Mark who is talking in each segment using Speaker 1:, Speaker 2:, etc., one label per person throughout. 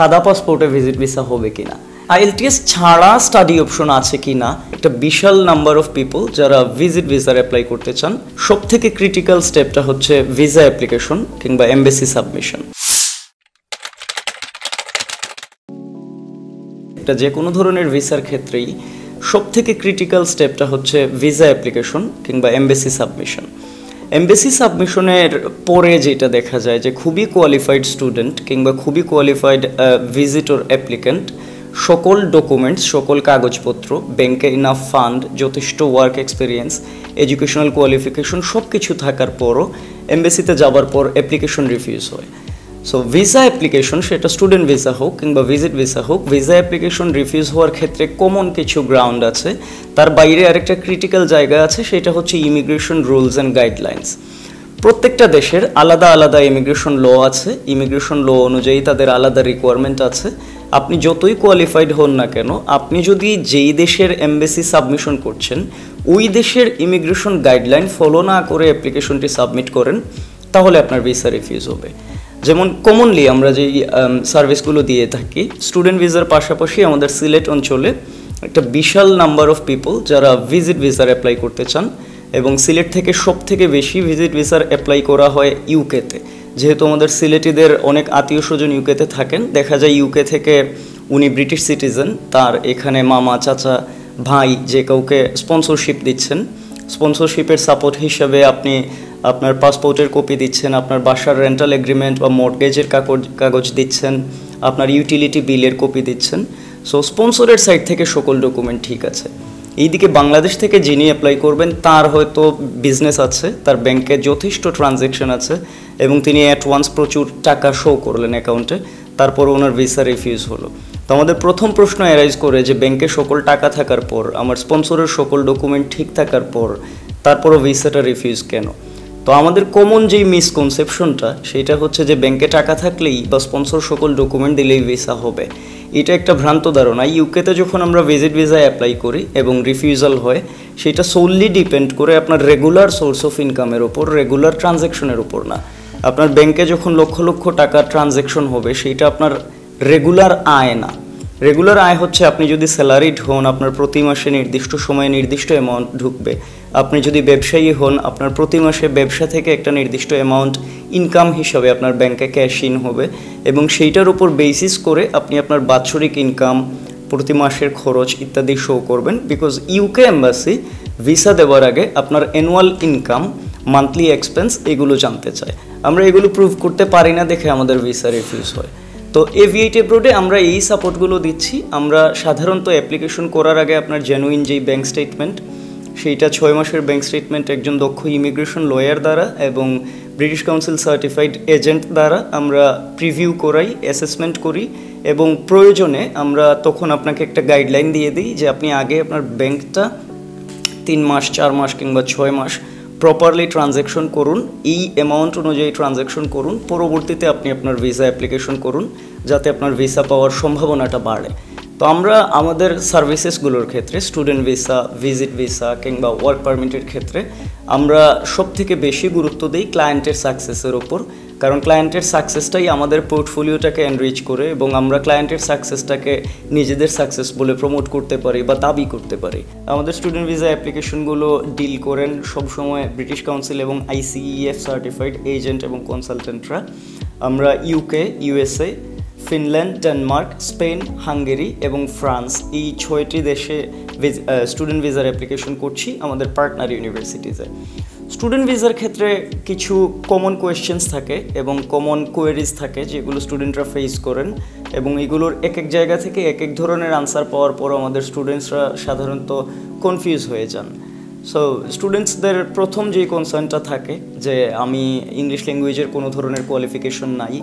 Speaker 1: সাদা পাসপোর্টে visit visa হবে কিনা, আইএলটিএস ছাড়া স্টাডি অপশন আছে কিনা। একটা বিশাল নাম্বার অফ পিপল যারা ভিজিট ভিসার অ্যাপ্লাই করতে চান। সব থেকে ক্রিটিক্যাল স্টেপটা হচ্ছে ভিসা অ্যাপ্লিকেশন কিংবা এমবেসি সাবমিশন। এটা যে কোনো ধরনের ভিসার ক্ষেত্রেই সব থেকে ক্রিটিক্যাল স্টেপটা হচ্ছে ভিসা অ্যাপ্লিকেশন কিংবা এমবেসি সাবমিশন। এমবেসি সাবমিশনের পরে যেটা দেখা যায় যে খুবই কোয়ালিফাইড স্টুডেন্ট কিংবা খুবই কোয়ালিফাইড ভিজিটর অ্যাপ্লিক্যান্ট সকল ডকুমেন্টস, সকল কাগজপত্র, ব্যাংকে ইনাফ ফান্ড, যথেষ্ট ওয়ার্ক এক্সপিরিয়েন্স, এডুকেশনাল কোয়ালিফিকেশন সব কিছু থাকার পরও এমবেসিতে যাবার পর অ্যাপ্লিকেশন রিফিউজ হয়। সো ভিসা অ্যাপ্লিকেশন, সেটা স্টুডেন্ট ভিসা হোক কিংবা ভিজিট ভিসা হোক, ভিসা অ্যাপ্লিকেশন রিফিউজ হওয়ার ক্ষেত্রে কমন কিছু গ্রাউন্ড আছে। তার বাইরে আরেকটা ক্রিটিক্যাল জায়গা আছে, সেটা হচ্ছে ইমিগ্রেশন রুলস অ্যান্ড গাইডলাইন্স। প্রত্যেকটা দেশের আলাদা আলাদা ইমিগ্রেশন ল আছে। ইমিগ্রেশন ল অনুযায়ী তাদের আলাদা রিকোয়ারমেন্ট আছে। আপনি যতই কোয়ালিফাইড হন না কেন, আপনি যদি যেই দেশের এমবেসি সাবমিশন করছেন ওই দেশের ইমিগ্রেশন গাইডলাইন ফলো না করে অ্যাপ্লিকেশনটি সাবমিট করেন, তাহলে আপনার ভিসা রিফিউজ হবে। যেমন কমনলি আমরা যেই সার্ভিসগুলো দিয়ে থাকি, স্টুডেন্ট ভিসার পাশাপাশি আমাদের সিলেট অঞ্চলে একটা বিশাল নাম্বার অফ পিপল যারা ভিজিট ভিসার অ্যাপ্লাই করতে চান, এবং সিলেট থেকে সব থেকে বেশি ভিজিট ভিসার অ্যাপ্লাই করা হয় ইউকেতে। যেহেতু আমাদের সিলেটিদের অনেক আত্মীয় স্বজন ইউকেতে থাকেন, দেখা যায় ইউকে থেকে উনি ব্রিটিশ সিটিজেন, তার এখানে মামা, চাচা, ভাই যে কাউকে স্পন্সরশিপ দিচ্ছেন। স্পন্সরশিপের সাপোর্ট হিসাবে আপনি আপনার পাসপোর্টের কপি দিচ্ছেন, আপনার বাসার রেন্টাল এগ্রিমেন্ট বা মর্টগেজের কাগজ দিচ্ছেন, আপনার ইউটিলিটি বিলের কপি দিচ্ছেন। সো স্পন্সরের সাইড থেকে সকল ডকুমেন্ট ঠিক আছে। এইদিকে বাংলাদেশ থেকে যিনি অ্যাপ্লাই করবেন তার হয়তো বিজনেস আছে, তার ব্যাংকে যথেষ্ট ট্রানজ্যাকশন আছে এবং তিনি অ্যাডভান্স প্রচুর টাকা শো করলেন অ্যাকাউন্টে, তারপর ওনার ভিসা রিফিউজ হলো। তো আমাদের প্রথম প্রশ্ন অ্যারাইজ করে যে ব্যাংকে সকল টাকা থাকার পর, আমার স্পন্সরের সকল ডকুমেন্ট ঠিক থাকার পর তারপরও ভিসাটা রিফিউজ কেন? তো আমাদের কমন যেই মিসকনসেপশনটা সেটা হচ্ছে যে ব্যাংকে টাকা থাকলেই বা স্পন্সর সকল ডকুমেন্ট দিলেই ভিসা হবে। এটা একটা ভ্রান্ত ধারণা। ইউকেতে যখন আমরা ভিজিট ভিসা অ্যাপ্লাই করি এবং রিফিউজাল হয়, সেটা সোললি ডিপেন্ড করে আপনার রেগুলার সোর্স অফ ইনকামের ওপর, রেগুলার ট্রানজ্যাকশনের উপর না। আপনার ব্যাংকে যখন লক্ষ লক্ষ টাকার ট্রানজ্যাকশন হবে, সেইটা আপনার রেগুলার আয় না। রেগুলার আয় হচ্ছে আপনি যদি স্যালারিড হন, আপনার প্রতি মাসে নির্দিষ্ট সময়ে নির্দিষ্ট অ্যামাউন্ট ঢুকবে। আপনি যদি ব্যবসায়ী হন, আপনার প্রতি মাসে ব্যবসা থেকে একটা নির্দিষ্ট অ্যামাউন্ট ইনকাম হিসাবে আপনার ব্যাংকে ক্যাশ ইন হবে, এবং সেইটার উপর বেসিস করে আপনি আপনার বাৎসরিক ইনকাম, প্রতি মাসের খরচ ইত্যাদি শো করবেন। বিকজ ইউকে এম্বাসি ভিসা দেওয়ার আগে আপনার অ্যানুয়াল ইনকাম, মান্থলি এক্সপেন্স এগুলো জানতে চায়। আমরা এগুলো প্রুভ করতে পারি না দেখে আমাদের ভিসা রিফিউজ হয়। তো এভিএইট অ্যাব্রোডে আমরা এই সাপোর্টগুলো দিচ্ছি। আমরা সাধারণত অ্যাপ্লিকেশন করার আগে আপনার জেনুইন যেই ব্যাঙ্ক স্টেটমেন্ট, সেইটা 6 মাসের ব্যাঙ্ক স্টেটমেন্ট একজন দক্ষ ইমিগ্রেশন লয়ার দ্বারা এবং ব্রিটিশ কাউন্সিল সার্টিফাইড এজেন্ট দ্বারা আমরা প্রিভিউ করাই, অ্যাসেসমেন্ট করি, এবং প্রয়োজনে আমরা তখন আপনাকে একটা গাইডলাইন দিয়ে দিই যে আপনি আগে আপনার ব্যাঙ্কটা 3 মাস, 4 মাস কিংবা 6 মাস প্রপারলি ট্রানজ্যাকশন করুন, এই অ্যামাউন্ট অনুযায়ী ট্রানজ্যাকশন করুন, পরবর্তীতে আপনি আপনার ভিসা অ্যাপ্লিকেশন করুন, যাতে আপনার ভিসা পাওয়ার সম্ভাবনাটা বাড়ে। তো আমরা আমাদের সার্ভিসেসগুলোর ক্ষেত্রে, স্টুডেন্ট ভিসা, ভিজিট ভিসা কিংবা ওয়ার্ক পারমিটের ক্ষেত্রে আমরা সবথেকে বেশি গুরুত্ব দিই ক্লায়েন্টের সাকসেসের ওপর, কারণ ক্লায়েন্টের সাকসেসটাই আমাদের পোর্টফোলিওটাকে এনরিচ করে, এবং আমরা ক্লায়েন্টের সাকসেসটাকে নিজেদের সাকসেস বলে প্রমোট করতে পারি বা দাবি করতে পারি। আমাদের স্টুডেন্ট ভিসা অ্যাপ্লিকেশনগুলো ডিল করেন সবসময় ব্রিটিশ কাউন্সিল এবং ICEF সার্টিফাইড এজেন্ট এবং কনসালটেন্টরা। আমরা UK, USA, Finland, Denmark, Spain, Hungary এবং ফ্রান্স, এই 6টি দেশে স্টুডেন্ট ভিসার অ্যাপ্লিকেশন করছি আমাদের পার্টনার ইউনিভার্সিটিতে। স্টুডেন্ট ভিসার ক্ষেত্রে কিছু কমন কোয়েশ্চেন্স থাকে এবং কমন কোয়েরিজ থাকে যেগুলো স্টুডেন্টরা ফেস করেন, এবং এগুলোর এক এক জায়গা থেকে এক এক ধরনের আনসার পাওয়ার পর আমাদের স্টুডেন্টসরা সাধারণত কনফিউজ হয়ে যান। সো স্টুডেন্টসদের প্রথম যেই কনসার্নটা থাকে যে আমি ইংলিশ ল্যাঙ্গুয়েজের কোনো ধরনের কোয়ালিফিকেশন নাই,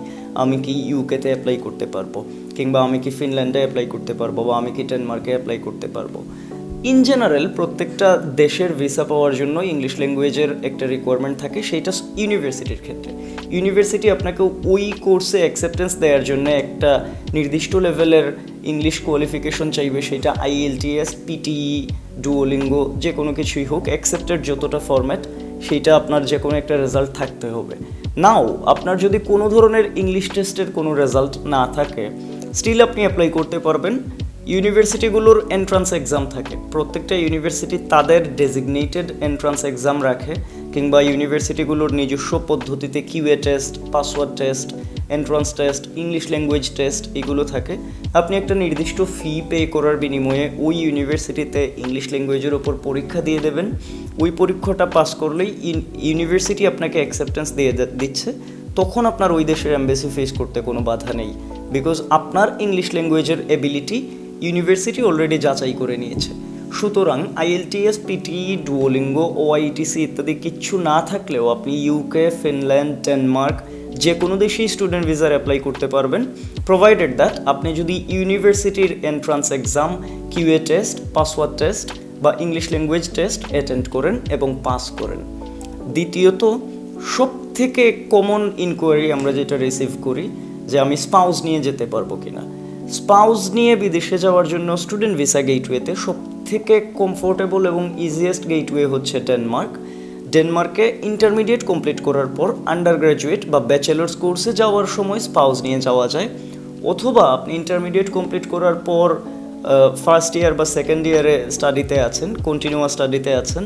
Speaker 1: আমি কি ইউকেতে অ্যাপ্লাই করতে পারবো, কিংবা আমি কি ফিনল্যান্ডে অ্যাপ্লাই করতে পারবো, বা আমি কি ডেনমার্কে অ্যাপ্লাই করতে পারবো। ইন জেনারেল প্রত্যেকটা দেশের ভিসা পাওয়ার জন্য ইংলিশ ল্যাঙ্গুয়েজের একটা রিকোয়ারমেন্ট থাকে, সেইটা ইউনিভার্সিটির ক্ষেত্রে। ইউনিভার্সিটি আপনাকে ওই কোর্সে অ্যাকসেপ্টেন্স দেওয়ার জন্য একটা নির্দিষ্ট লেভেলের ইংলিশ কোয়ালিফিকেশন চাইবে, সেটা IELTS, PTE, ডুওলিঙ্গো যে কোনো কিছুই হোক, অ্যাকসেপ্টেড যতটা ফরম্যাট সেইটা আপনার যে কোনো একটা রেজাল্ট থাকতে হবে। নাও আপনার যদি কোনো ধরনের ইংলিশ টেস্টের কোনো রেজাল্ট না থাকে, স্টিল আপনি অ্যাপ্লাই করতে পারবেন। ইউনিভার্সিটিগুলোর এন্ট্রান্স এক্সাম থাকে, প্রত্যেকটা ইউনিভার্সিটি তাদের ডেজিগনেটেড এন্ট্রান্স এক্সাম রাখে, কিংবা ইউনিভার্সিটিগুলোর নিজস্ব পদ্ধতিতে QA test, password test, entrance test, English language test এগুলো থাকে। আপনি একটা নির্দিষ্ট ফি পে করার বিনিময়ে ওই ইউনিভার্সিটিতে ইংলিশ ল্যাঙ্গুয়েজের ওপর পরীক্ষা দিয়ে দেবেন। ওই পরীক্ষাটা পাস করলেই ইউনিভার্সিটি আপনাকে অ্যাকসেপ্টেন্স দিয়ে দিচ্ছে, তখন আপনার ওই দেশের এমবেসি ফেস করতে কোনো বাধা নেই, বিকজ আপনার ইংলিশ ল্যাঙ্গুয়েজের এবিলিটি ইউনিভার্সিটি অলরেডি যাচাই করে নিয়েছে। সুতরাং IELTS, PTE, ডুওলিঙ্গো, OITC ইত্যাদি কিচ্ছু না থাকলেও আপনি ইউকে, ফিনল্যান্ড, ডেনমার্ক যে কোনো দেশেই স্টুডেন্ট ভিসার অ্যাপ্লাই করতে পারবেন, প্রোভাইডেড দ্যাট আপনি যদি ইউনিভার্সিটির entrance exam, QA test, password test বা ইংলিশ ল্যাঙ্গুয়েজ টেস্ট অ্যাটেন্ড করেন এবং পাস করেন। দ্বিতীয়ত, সব থেকে কমন ইনকোয়ারি আমরা যেটা রিসিভ করি যে আমি স্পাউস নিয়ে যেতে পারবো কিনা। স্পাউস নিয়ে বিদেশে যাওয়ার জন্য স্টুডেন্ট ভিসা গেটওয়েতে সব থেকে কমফোর্টেবল এবং ইজিয়েস্ট গেটওয়ে হচ্ছে ডেনমার্ক। ডেনমার্কে ইন্টারমিডিয়েট কমপ্লিট করার পর আন্ডার গ্র্যাজুয়েট বা ব্যাচেলার্স কোর্সে যাওয়ার সময় স্পাউস নিয়ে যাওয়া যায়, অথবা আপনি ইন্টারমিডিয়েট কমপ্লিট করার পর ফার্স্ট ইয়ার বা সেকেন্ড ইয়ারে স্টাডিতে আছেন, কন্টিনিউয়াস স্টাডিতে আছেন,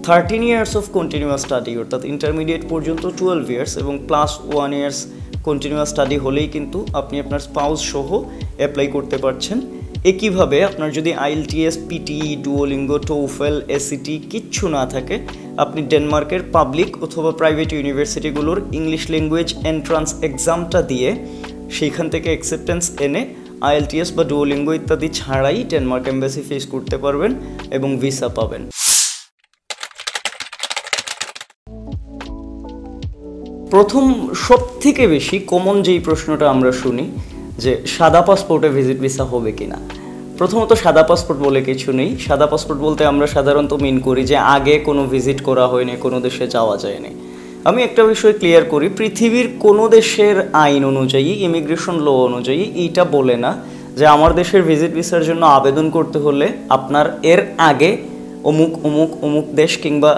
Speaker 1: 13 ইয়ার্স অফ কন্টিনিউয়াস স্টাডি, অর্থাৎ ইন্টারমিডিয়েট পর্যন্ত 12 ইয়ার্স এবং প্লাস 1 ইয়ার্স কন্টিনিউয়াস স্টাডি হলেই কিন্তু আপনি আপনার স্পাউস সহ অ্যাপ্লাই করতে পারছেন। একইভাবে আপনার যদি IELTS, PTE, Duolingo, TOEFL, SAT কিচ্ছু না থাকে, আপনি ডেনমার্কের পাবলিক অথবা প্রাইভেট ইউনিভার্সিটিগুলোর ইংলিশ ল্যাঙ্গুয়েজ এন্ট্রান্স এক্সামটা দিয়ে সেইখান থেকে অ্যাকসেপ্টেন্স এনে IELTS বা ডুওলিঙ্গো ইত্যাদি ছাড়াই ডেনমার্ক এম্বাসি ফেস করতে পারবেন এবং ভিসা পাবেন। প্রথম সবথেকে বেশি কমন যেই প্রশ্নটা আমরা শুনি যে সাদা পাসপোর্টে ভিজিট ভিসা হবে কিনা। প্রথমত সাদা পাসপোর্ট বলে কিছু নেই। সাদা পাসপোর্ট বলতে আমরা সাধারণত মিন করি যে আগে কোনো ভিজিট করা হয়নি, কোনো দেশে যাওয়া যায়নি। আমি একটা বিষয় ক্লিয়ার করি, পৃথিবীর কোনো দেশের আইন অনুযায়ী, ইমিগ্রেশন ল অনুযায়ী এইটা বলে না যে আমার দেশের ভিজিট ভিসার জন্য আবেদন করতে হলে আপনার এর আগে অমুক অমুক অমুক দেশ কিংবা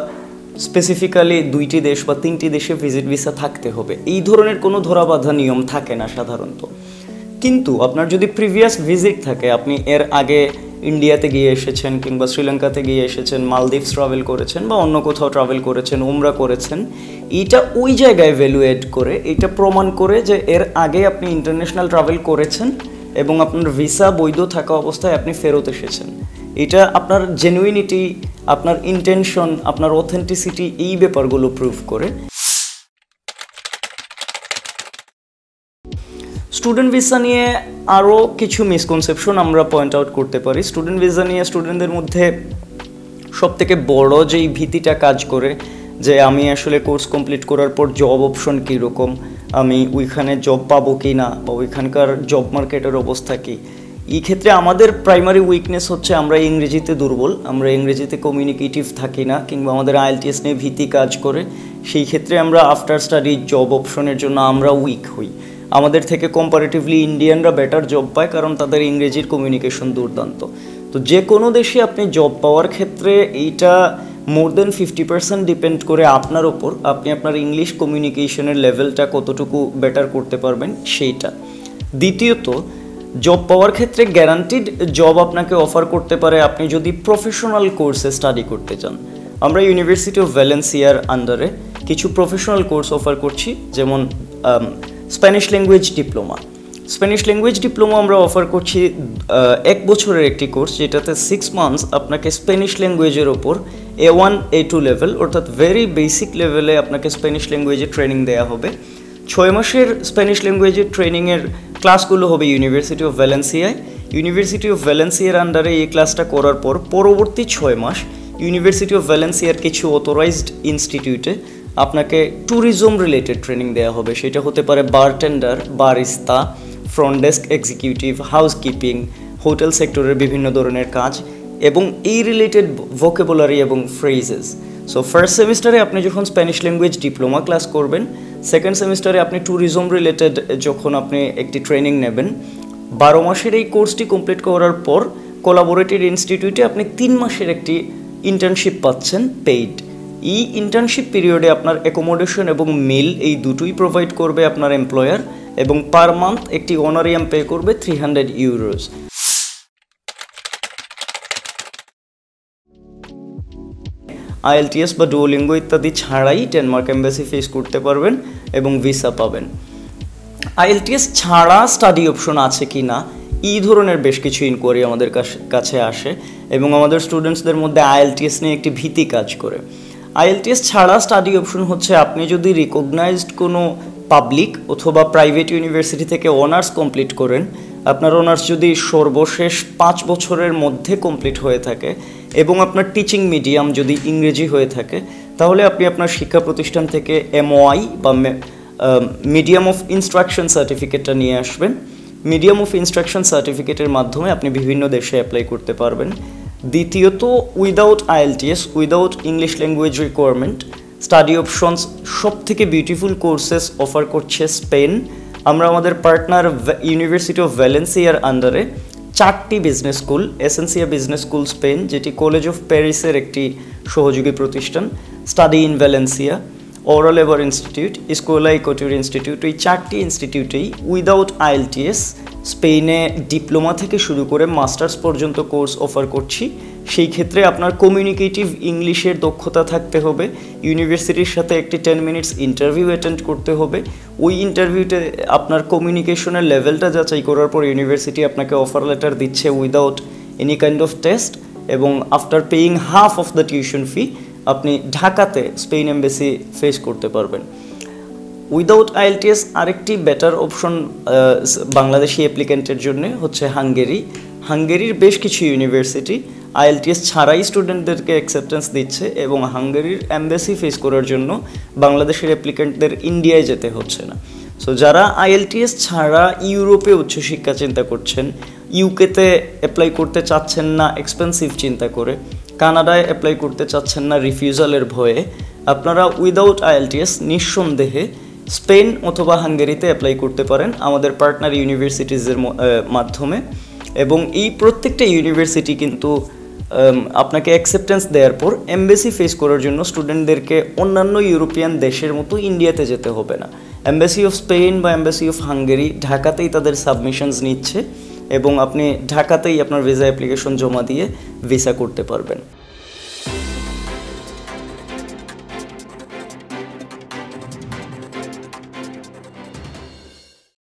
Speaker 1: স্পেসিফিক্যালি 2টি দেশ বা 3টি দেশে ভিজিট ভিসা থাকতে হবে। এই ধরনের কোনো ধরাবাঁধা নিয়ম থাকে না সাধারণত। কিন্তু আপনার যদি প্রিভিয়াস ভিজিট থাকে, আপনি এর আগে ইন্ডিয়াতে গিয়ে এসেছেন কিংবা শ্রীলঙ্কাতে গিয়ে এসেছেন, মালদ্বীপস ট্রাভেল করেছেন বা অন্য কোথাও ট্রাভেল করেছেন, উমরা করেছেন, এইটা ওই জায়গায় ভ্যালুয়েট করে, এইটা প্রমাণ করে যে এর আগে আপনি ইন্টারন্যাশনাল ট্রাভেল করেছেন এবং আপনার ভিসা বৈধ থাকা অবস্থায় আপনি ফেরত এসেছেন। এটা আপনার জেনুইনিটি, আপনার ইন্টেনশন, আপনার অথেন্টিসিটি, এই ব্যাপারগুলো প্রুভ করে। স্টুডেন্ট ভিসা নিয়ে আরও কিছু মিসকনসেপশন আমরা পয়েন্ট আউট করতে পারি। স্টুডেন্ট ভিসা নিয়ে স্টুডেন্টদের মধ্যে সবথেকে বড় যেই ভীতিটা কাজ করে যে আমি আসলে কোর্স কমপ্লিট করার পর জব অপশন কীরকম, আমি ওইখানে জব পাবো কি না, বা ওইখানকার জব মার্কেটের অবস্থা কী। এই ক্ষেত্রে আমাদের প্রাইমারি উইকনেস হচ্ছে আমরা ইংরেজিতে দুর্বল, আমরা ইংরেজিতে কমিউনিকেটিভ থাকি না, কিংবা আমাদের IELTS নিয়ে ভীতি কাজ করে। সেই ক্ষেত্রে আমরা আফটার স্টাডি জব অপশনের জন্য আমরা উইক হই। আমাদের থেকে কম্পারেটিভলি ইন্ডিয়ানরা বেটার জব পায়, কারণ তাদের ইংরেজির কমিউনিকেশন দুর্দান্ত। তো যে কোনো দেশে আপনি জব পাওয়ার ক্ষেত্রে এইটা মোর দেন 50% ডিপেন্ড করে আপনার ওপর, আপনি আপনার ইংলিশ কমিউনিকেশনের লেভেলটা কতটুকু বেটার করতে পারবেন সেইটা। দ্বিতীয়ত, জব পাওয়ার ক্ষেত্রে গ্যারান্টিড জব আপনাকে অফার করতে পারে আপনি যদি প্রফেশনাল কোর্সে স্টাডি করতে চান। আমরা ইউনিভার্সিটি অফ ভ্যালেন্সিয়ার আন্ডারে কিছু প্রফেশনাল কোর্স অফার করছি, যেমন Spanish language diploma. Spanish language diploma আমরা অফার করছি 1 বছরের একটি কোর্স, যেটাতে 6 মান্থস আপনাকে স্প্যানিশ ল্যাঙ্গুয়েজের ওপর A1 A2 লেভেল, অর্থাৎ ভেরি বেসিক লেভেলে আপনাকে স্প্যানিশ ল্যাঙ্গুয়েজের ট্রেনিং দেওয়া হবে। 6 মাসের স্প্যানিশ ল্যাঙ্গুয়েজের ট্রেনিংয়ের ক্লাসগুলো হবে ইউনিভার্সিটি অফ ভ্যালেন্সিয়ায়। ইউনিভার্সিটি অফ ভ্যালেন্সিয়ার আন্ডারে এই ক্লাসটা করার পর পরবর্তী 6 মাস ইউনিভার্সিটি অফ ভ্যালেন্সিয়ার কিছু অথরাইজড ইনস্টিটিউটে আপনাকে ট্যুরিজম রিলেটেড ট্রেনিং দেওয়া হবে। সেটা হতে পারে bartender, barista, front desk executive, housekeeping, hotel সেক্টরের বিভিন্ন ধরনের কাজ এবং এই রিলেটেড ভোকাবুলারি এবং ফ্রেজেস। সো ফার্স্ট সেমিস্টারে আপনি যখন স্প্যানিশ ল্যাঙ্গুয়েজ ডিপ্লোমা ক্লাস করবেন, সেকেন্ড সেমিস্টারে আপনি ট্যুরিজম রিলেটেড যখন আপনি একটি ট্রেনিং নেবেন, 12 মাসের এই কোর্সটি কমপ্লিট করার পর কোলাবোরেটেড ইনস্টিটিউটে আপনি 3 মাসের একটি ইন্টার্নশিপ পাচ্ছেন পেইড। এই ইন্টার্নশিপ পিরিয়ডে আপনার অ্যাকোমোডেশন এবং মিল এই দুটোই প্রোভাইড করবে আপনার এমপ্লয়ার, এবং পার মান্থ একটি অনারিয়াম পে করবে 300 ইউরোস। IELTS বা ডুওলিঙ্গো ইত্যাদি ছাড়াই ডেনমার্ক এম্বাসি ফেস করতে পারবেন এবং ভিসা পাবেন। IELTS ছাড়া স্টাডি অপশন আছে কি না, এই ধরনের বেশ কিছু ইনকোয়ারি আমাদের কাছে আসে এবং আমাদের স্টুডেন্টসদের মধ্যে IELTS নিয়ে একটি ভীতি কাজ করে। IELTS ছাড়া স্টাডি অপশন হচ্ছে আপনি যদি রিকগনাইজড কোনো পাবলিক অথবা প্রাইভেট ইউনিভার্সিটি থেকে অনার্স কমপ্লিট করেন, আপনার অনার্স যদি সর্বশেষ 5 বছরের মধ্যে কমপ্লিট হয়ে থাকে এবং আপনার টিচিং মিডিয়াম যদি ইংরেজি হয়ে থাকে, তাহলে আপনি আপনার শিক্ষা প্রতিষ্ঠান থেকে MOI বা মিডিয়াম অফ ইনস্ট্রাকশন সার্টিফিকেটটা নিয়ে আসবেন। মিডিয়াম অফ ইনস্ট্রাকশন সার্টিফিকেটের মাধ্যমে আপনি বিভিন্ন দেশে অ্যাপ্লাই করতে পারবেন। দ্বিতীয়ত, without IELTS, without English language requirement study options সবথেকে বিউটিফুল কোর্সেস অফার করছে স্পেন। আমরা আমাদের পার্টনার ইউনিভার্সিটি অফ ভ্যালেন্সিয়ার আন্ডারে 4টি বিজনেস স্কুল, এসেন্সিয়া বিজনেস স্কুল স্পেন, যেটি কলেজ অফ প্যারিসের একটি সহযোগী প্রতিষ্ঠান, স্টাডি ইন ভ্যালেন্সিয়া, ওরাল এভার ইনস্টিটিউট, স্কোলা ইকোটিউর ইনস্টিটিউট, এই 4টি ইনস্টিটিউটেই উইদাউট IELTS স্পেনে ডিপ্লোমা থেকে শুরু করে মাস্টার্স পর্যন্ত কোর্স অফার করছি। সেই ক্ষেত্রে আপনার কমিউনিকেটিভ ইংলিশের দক্ষতা থাকতে হবে, ইউনিভার্সিটির সাথে একটি 10 মিনিটস ইন্টারভিউ অ্যাটেন্ড করতে হবে। ওই ইন্টারভিউতে আপনার কমিউনিকেশনের লেভেলটা যাচাই করার পর ইউনিভার্সিটি আপনাকে অফার লেটার দিচ্ছে without any kind of test, এবং after paying half of the tuition fee আপনি ঢাকাতে স্পেন এমবেসি ফেস করতে পারবেন। উইদাউট IELTS আরেকটি বেটার অপশন বাংলাদেশি অ্যাপ্লিক্যান্টের জন্য হচ্ছে হাঙ্গেরি। হাঙ্গেরির বেশ কিছু ইউনিভার্সিটি IELTS ছাড়াই স্টুডেন্টদেরকে অ্যাকসেপ্টেন্স দিচ্ছে এবং হাঙ্গেরির এমবেসি ফেস করার জন্য বাংলাদেশের অ্যাপ্লিক্যান্টদের ইন্ডিয়ায় যেতে হচ্ছে না। সো যারা IELTS ছাড়া ইউরোপে উচ্চশিক্ষা চিন্তা করছেন, ইউকেতে অ্যাপ্লাই করতে চাচ্ছেন না এক্সপেন্সিভ চিন্তা করে, কানাডায় অ্যাপ্লাই করতে চাচ্ছেন না রিফিউজালের ভয়ে, আপনারা উইদাউট IELTS নিঃসন্দেহে স্পেন অথবা হাঙ্গেরিতে অ্যাপ্লাই করতে পারেন আমাদের পার্টনার ইউনিভার্সিটিজের মাধ্যমে। এবং এই প্রত্যেকটা ইউনিভার্সিটি কিন্তু আপনাকে অ্যাকসেপ্টেন্স দেওয়ার পর এমবেসি ফেস করার জন্য স্টুডেন্টদেরকে অন্যান্য ইউরোপিয়ান দেশের মতো ইন্ডিয়াতে যেতে হবে না। এমবেসি অফ স্পেন বা এমবেসি অফ হাঙ্গেরি ঢাকাতেই তাদের সাবমিশনস নিচ্ছে এবং আপনি ঢাকাতেই আপনার ভিসা অ্যাপ্লিকেশন জমা দিয়ে ভিসা করতে পারবেন।